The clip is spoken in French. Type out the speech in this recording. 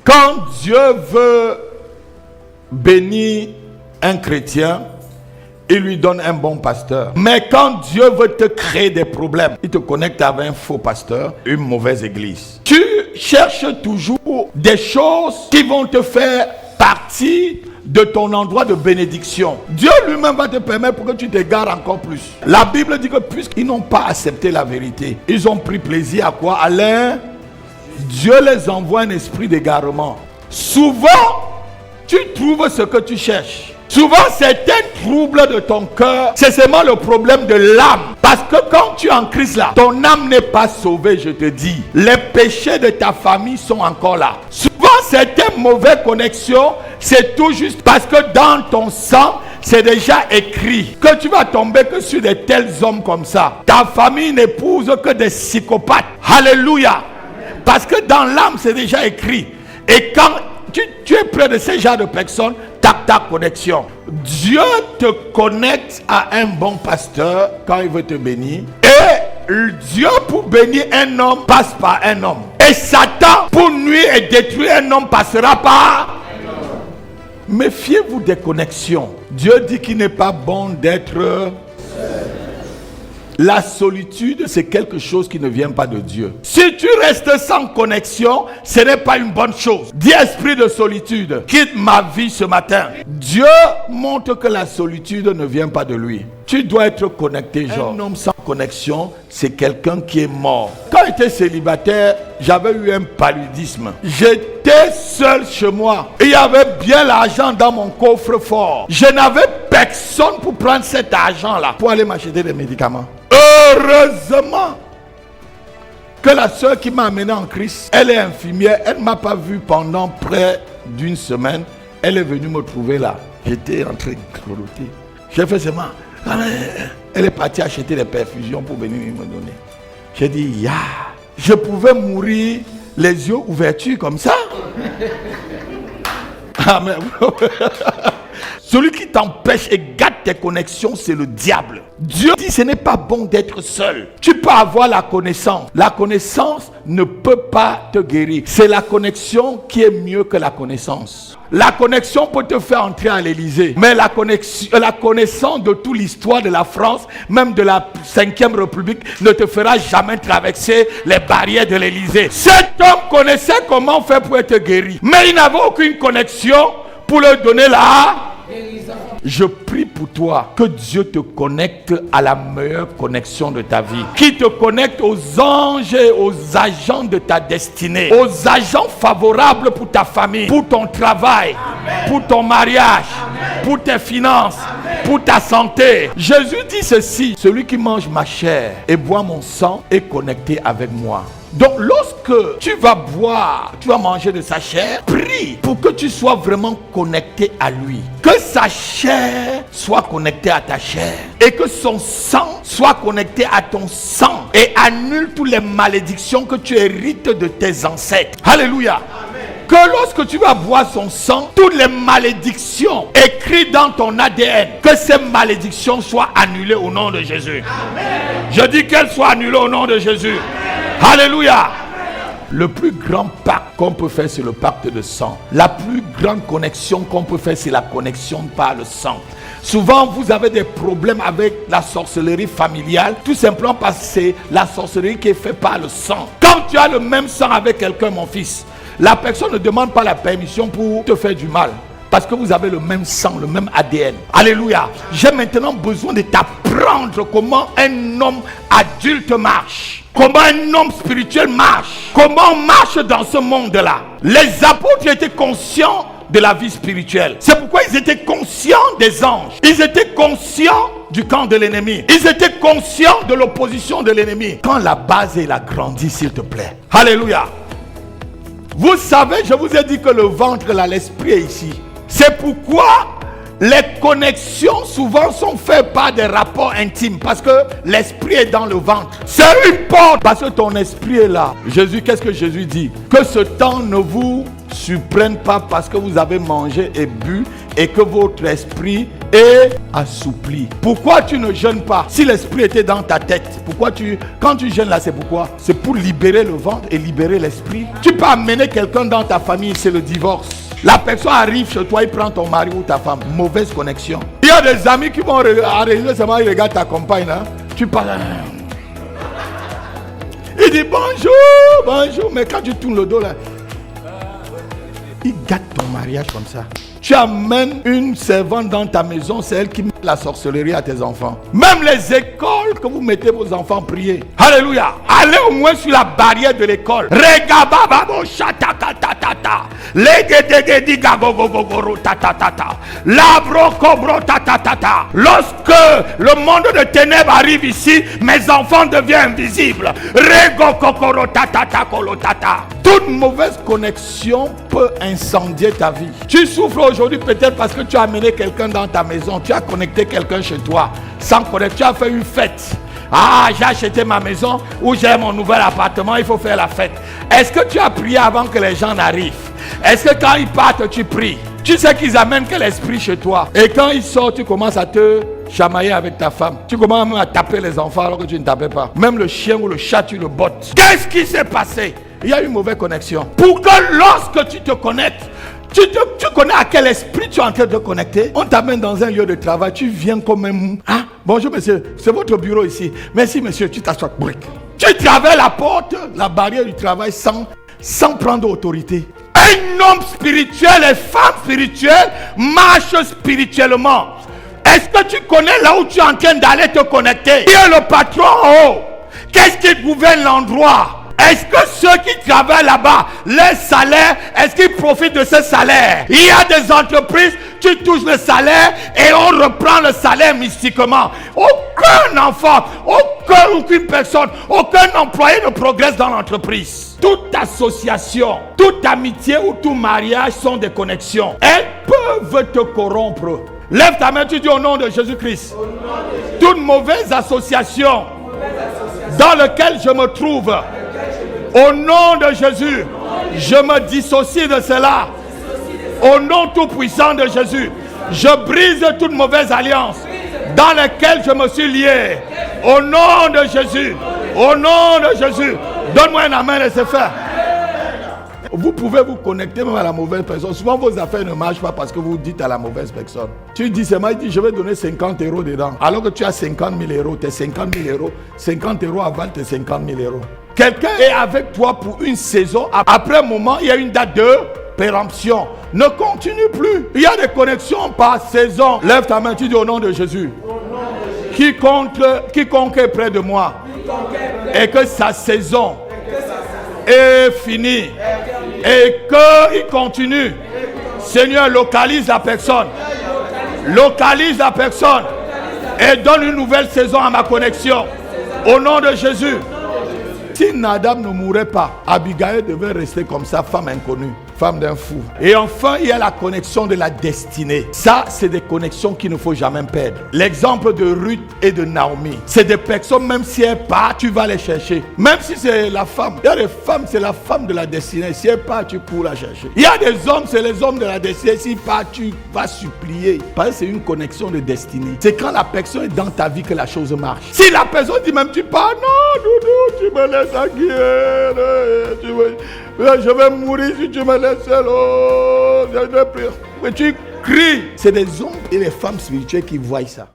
Quand Dieu veut bénir un chrétien, il lui donne un bon pasteur. Mais quand Dieu veut te créer des problèmes, il te connecte avec un faux pasteur, une mauvaise église. Tu cherches toujours des choses qui vont te faire partie de ton endroit de bénédiction. Dieu lui-même va te permettre pour que tu t'égares encore plus. La Bible dit que puisqu'ils n'ont pas accepté la vérité, ils ont pris plaisir à quoi? À l'air. Dieu les envoie un esprit d'égarement. Souvent, tu trouves ce que tu cherches. Souvent, certains troubles de ton cœur, c'est seulement le problème de l'âme. Parce que quand tu es en Christ là, ton âme n'est pas sauvée, je te dis. Les péchés de ta famille sont encore là. Souvent, certaines mauvaises connexions, c'est tout juste parce que dans ton sang, c'est déjà écrit que tu vas tomber que sur de tels hommes comme ça. Ta famille n'épouse que des psychopathes. Alléluia. Parce que dans l'âme, c'est déjà écrit. Et quand tu es près de ce genre de personnes, ta connexion. Dieu te connecte à un bon pasteur quand il veut te bénir. Et Dieu, pour bénir un homme, passe par un homme. Et Satan, pour nuire et détruire un homme, passera par un homme. Méfiez-vous des connexions. Dieu dit qu'il n'est pas bon d'être seul. La solitude, c'est quelque chose qui ne vient pas de Dieu. Si tu restes sans connexion, ce n'est pas une bonne chose. Dis esprit de solitude, quitte ma vie ce matin. Dieu montre que la solitude ne vient pas de lui. Tu dois être connecté, genre. Un homme sans connexion, c'est quelqu'un qui est mort. Quand j'étais célibataire, j'avais eu un paludisme. J'étais seul chez moi. Il y avait bien l'argent dans mon coffre-fort. Je n'avais personne pour prendre cet argent-là, pour aller m'acheter des médicaments. Heureusement que la soeur qui m'a amené en Christ, elle est infirmière, elle ne m'a pas vu pendant près d'une semaine. Elle est venue me trouver là. J'étais en train de grelotter. J'ai fait seulement. Elle est partie acheter des perfusions pour venir me donner. J'ai dit, ya, je pouvais mourir les yeux ouverts comme ça. Amen. Celui qui t'empêche et gâte tes connexions, c'est le diable. Dieu dit ce n'est pas bon d'être seul. Tu peux avoir la connaissance. La connaissance ne peut pas te guérir. C'est la connexion qui est mieux que la connaissance. La connexion peut te faire entrer à l'Élysée. Mais la connaissance de toute l'histoire de la France, même de la 5e République, ne te fera jamais traverser les barrières de l'Élysée. Cet homme connaissait comment faire pour être guéri. Mais il n'avait aucune connexion pour leur donner la... Je prie pour toi que Dieu te connecte à la meilleure connexion de ta vie, qui te connecte aux anges et aux agents de ta destinée, aux agents favorables pour ta famille, pour ton travail, amen, pour ton mariage, amen, pour tes finances, amen, pour ta santé. Jésus dit ceci: celui qui mange ma chair et boit mon sang est connecté avec moi. Donc lorsque tu vas boire, tu vas manger de sa chair, prie pour que tu sois vraiment connecté à lui. Que sa chair soit connectée à ta chair et que son sang soit connecté à ton sang et annule toutes les malédictions que tu hérites de tes ancêtres. Alléluia. Que lorsque tu vas boire son sang, toutes les malédictions écrites dans ton ADN, que ces malédictions soient annulées au nom de Jésus. Amen. Je dis qu'elles soient annulées au nom de Jésus. Amen. Alléluia. Amen. Le plus grand pacte qu'on peut faire, c'est le pacte de sang. La plus grande connexion qu'on peut faire, c'est la connexion par le sang. Souvent, vous avez des problèmes avec la sorcellerie familiale, tout simplement parce que c'est la sorcellerie qui est faite par le sang. Quand tu as le même sang avec quelqu'un, mon fils, la personne ne demande pas la permission pour te faire du mal. Parce que vous avez le même sang, le même ADN. Alléluia. J'ai maintenant besoin de t'apprendre comment un homme adulte marche. Comment un homme spirituel marche. Comment on marche dans ce monde-là. Les apôtres étaient conscients de la vie spirituelle. C'est pourquoi ils étaient conscients des anges. Ils étaient conscients du camp de l'ennemi. Ils étaient conscients de l'opposition de l'ennemi. Quand la base est grandie, s'il te plaît. Alléluia. Vous savez, je vous ai dit que le ventre, là, l'esprit est ici. C'est pourquoi les connexions souvent sont faites par des rapports intimes. Parce que l'esprit est dans le ventre. C'est une porte. Parce que ton esprit est là. Jésus, qu'est-ce que Jésus dit? Que ce temps ne vous surprenne pas parce que vous avez mangé et bu et que votre esprit et assoupli. Pourquoi tu ne jeûnes pas? Si l'esprit était dans ta tête, quand tu jeûnes là, c'est pourquoi? C'est pour libérer le ventre et libérer l'esprit. Tu peux amener quelqu'un dans ta famille, c'est le divorce. La personne arrive chez toi, il prend ton mari ou ta femme. Mauvaise connexion. Il y a des amis qui vont arriver seulement, ils regardent ta compagne là. Tu parles. Il dit bonjour, mais quand tu tournes le dos là, il gâte ton mariage comme ça. Tu amènes une servante dans ta maison, c'est elle qui met la sorcellerie à tes enfants. Même les écoles que vous mettez vos enfants prier. Alléluia. Allez au moins sur la barrière de l'école. Regabababo chatatatata. Legedegedi gagogogogoro tatatata. Labro cobro tatatata. Lorsque le monde de ténèbres arrive ici, mes enfants deviennent invisibles. Rego kokoro tatata kolotata. Toute mauvaise connexion peut incendier ta vie. Tu souffres aujourd'hui peut-être parce que tu as amené quelqu'un dans ta maison. Tu as connecté quelqu'un chez toi sans connaître. Tu as fait une fête. Ah, j'ai acheté ma maison ou j'ai mon nouvel appartement, il faut faire la fête. Est-ce que tu as prié avant que les gens n'arrivent? Est-ce que quand ils partent, tu pries? Tu sais qu'ils amènent quel esprit chez toi. Et quand ils sortent, tu commences à te chamailler avec ta femme. Tu commences même à taper les enfants alors que tu ne tapais pas. Même le chien ou le chat, tu le bottes. Qu'est-ce qui s'est passé? Il y a une mauvaise connexion. Pour que lorsque tu te connectes, tu connais à quel esprit tu es en train de te connecter. On t'amène dans un lieu de travail, tu viens comme même. Ah, bonjour monsieur, c'est votre bureau ici. Merci monsieur, tu t'assois. Tu traverses la porte, la barrière du travail sans prendre autorité. Un homme spirituel et femme spirituelle marchent spirituellement. Est-ce que tu connais là où tu es en train d'aller te connecter? Qui est le patron en haut? Qu'est-ce qui gouverne l'endroit? Est-ce que ceux qui travaillent là-bas, les salaires, est-ce qu'ils profitent de ce salaire? Il y a des entreprises, tu touches le salaire et on reprend le salaire mystiquement. Aucun enfant, aucune personne, aucun employé ne progresse dans l'entreprise. Toute association, toute amitié ou tout mariage sont des connexions. Elles peuvent te corrompre. Lève ta main, tu dis au nom de Jésus-Christ. Toute mauvaise association dans laquelle je me trouve, au nom de Jésus, je me dissocie de cela. Au nom tout puissant de Jésus, je brise toute mauvaise alliance dans laquelle je me suis lié. Au nom de Jésus, au nom de Jésus, donne-moi un amen et c'est fait. Vous pouvez vous connecter même à la mauvaise personne. Souvent vos affaires ne marchent pas parce que vous dites à la mauvaise personne. Tu dis seulement, il dit je vais donner 50 € dedans. Alors que tu as 50 000 €, tes 50 000 €, 50 € avalent tes 50 000 €. Quelqu'un est avec toi pour une saison. Après un moment, il y a une date de péremption. Ne continue plus. Il y a des connexions par saison. Lève ta main, tu dis au nom de Jésus. Quiconque est près de moi et que sa saison est finie et qu'il continue. Seigneur, localise la personne. Localise la personne et donne une nouvelle saison à ma connexion. Au nom de Jésus. Si Nadab ne mourait pas, Abigail devait rester comme ça, femme inconnue, femme d'un fou. Et enfin, il y a la connexion de la destinée. Ça, c'est des connexions qu'il ne faut jamais perdre. L'exemple de Ruth et de Naomi, c'est des personnes, même si elles partent, tu vas les chercher. Même si c'est la femme. Il y a des femmes, c'est la femme de la destinée. Si elle part, tu cours la chercher. Il y a des hommes, c'est les hommes de la destinée. S'ils partent, tu vas supplier. Parce que c'est une connexion de destinée. C'est quand la personne est dans ta vie que la chose marche. Si la personne dit même tu pars, non, doudou, tu me laisses à je vais mourir si tu me laisses seul. Oh, mais tu cries. C'est des hommes et les femmes spirituelles qui voient ça.